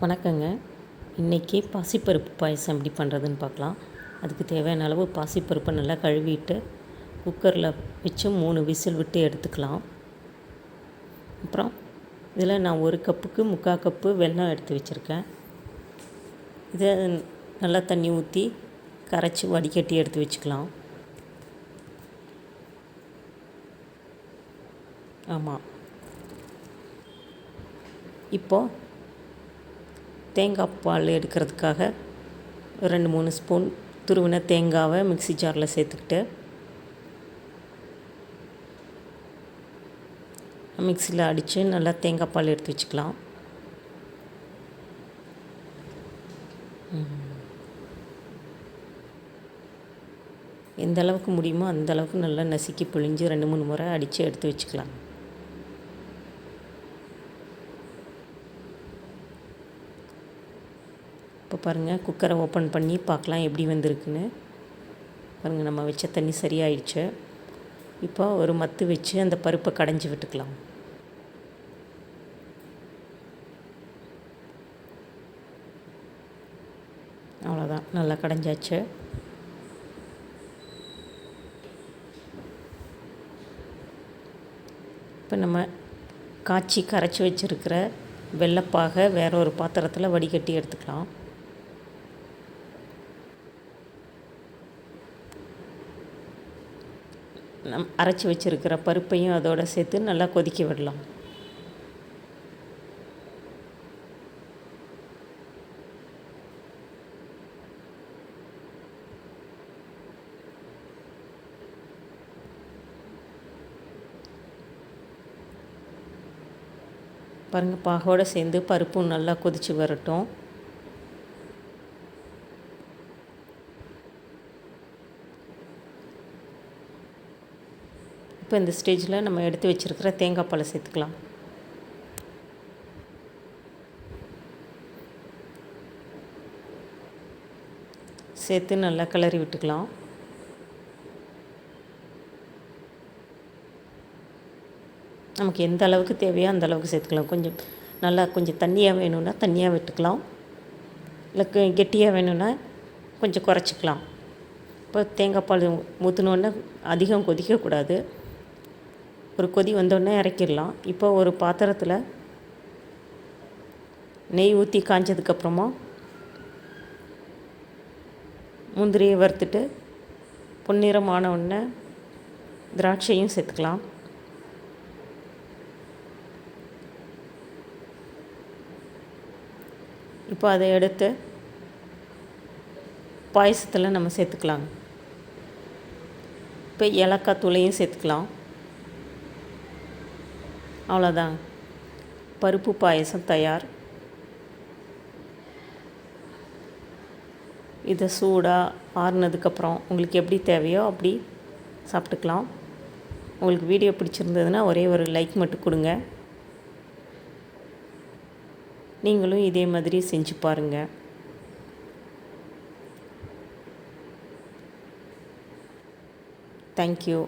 வணக்கங்க. இன்றைக்கி பாசிப்பருப்பு பாயசம் எப்படி பண்ணுறதுன்னு பார்க்கலாம். அதுக்கு தேவையான அளவு பாசிப்பருப்பை நல்லா கழுவிட்டு குக்கரில் வச்சு 3 விசில் விட்டு எடுத்துக்கலாம். அப்புறம் இதில் நான் 1 கப்புக்கு 3/4 கப்பு வெல்லம் எடுத்து வச்சுருக்கேன். இதை நல்லா தண்ணி ஊற்றி கரைச்சி வடிகட்டி எடுத்து வச்சுக்கலாம். ஆமாம், இப்போது தேங்காய் பால் எடுக்கிறதுக்காக 2-3 ஸ்பூன் துருவின தேங்காவை மிக்ஸி ஜாரில் சேர்த்துக்கிட்டு மிக்ஸியில் அடித்து நல்லா தேங்காய் பால் எடுத்து வச்சுக்கலாம். எந்த அளவுக்கு முடியுமோ அந்த அளவுக்கு நல்லா நசுக்கி பிழிஞ்சு 2-3 முறை அடித்து எடுத்து வச்சுக்கலாம். இப்போ பாருங்கள், குக்கரை ஓப்பன் பண்ணி பார்க்கலாம் எப்படி வந்திருக்குன்னு. பாருங்கள், நம்ம வச்ச தண்ணி சரியாயிடுச்சு. இப்போ ஒரு மத்து வச்சு அந்த பருப்பை கடைஞ்சி விட்டுக்கலாம். அவ்வளோதான், நல்லா கடைஞ்சாச்சு. இப்போ நம்ம காய்ச்சி கரைச்சி வச்சுருக்கிற வெள்ளைப்பாகை வேற ஒரு பாத்திரத்தில் வடிகட்டி எடுத்துக்கலாம். அரைச்சி வச்சுருக்கிற பருப்பையும் அதோடு சேர்த்து நல்லா கொதிக்க விடலாம். பாருங்கள், பாகோடு சேர்ந்து பருப்பும் நல்லா கொதித்து வரட்டும். இப்போ இந்த ஸ்டேஜில் நம்ம எடுத்து வச்சுருக்கிற தேங்காய் பாலை சேர்த்துக்கலாம். சேர்த்து நல்லா கிளறி விட்டுக்கலாம். நமக்கு எந்த அளவுக்கு தேவையோ அந்த அளவுக்கு சேர்த்துக்கலாம். கொஞ்சம் தண்ணியாக வேணும்னா தண்ணியாக விட்டுக்கலாம், இல்லை கெட்டியாக வேணும்னா கொஞ்சம் குறைச்சிக்கலாம். இப்போ தேங்காய் பால் ஊற்றினோடனே அதிகம் கொதிக்கக்கூடாது. ஒரு கொதி வந்தோடனே இறக்கிடலாம். இப்போ ஒரு பாத்திரத்தில் நெய் ஊற்றி காய்ஞ்சதுக்கப்புறமா முந்திரியை வறுத்துட்டு பொன்னிறமான உடனே திராட்சையும் சேர்த்துக்கலாம். இப்போ அதை எடுத்து பாயசத்தில் நம்ம சேர்த்துக்கலாம். இப்போ ஏலக்காய் தூளையும் சேர்த்துக்கலாம். அவ்வளோதான், பருப்பு பாயசம் தயார். இதை சூடாக ஆறுனதுக்கப்புறம் உங்களுக்கு எப்படி தேவையோ அப்படி சாப்பிட்டுக்கலாம். உங்களுக்கு வீடியோ பிடிச்சிருந்ததுன்னா ஒரே ஒரு லைக் மட்டும் கொடுங்க. நீங்களும் இதே மாதிரி செஞ்சு பாருங்கள். தேங்க்யூ.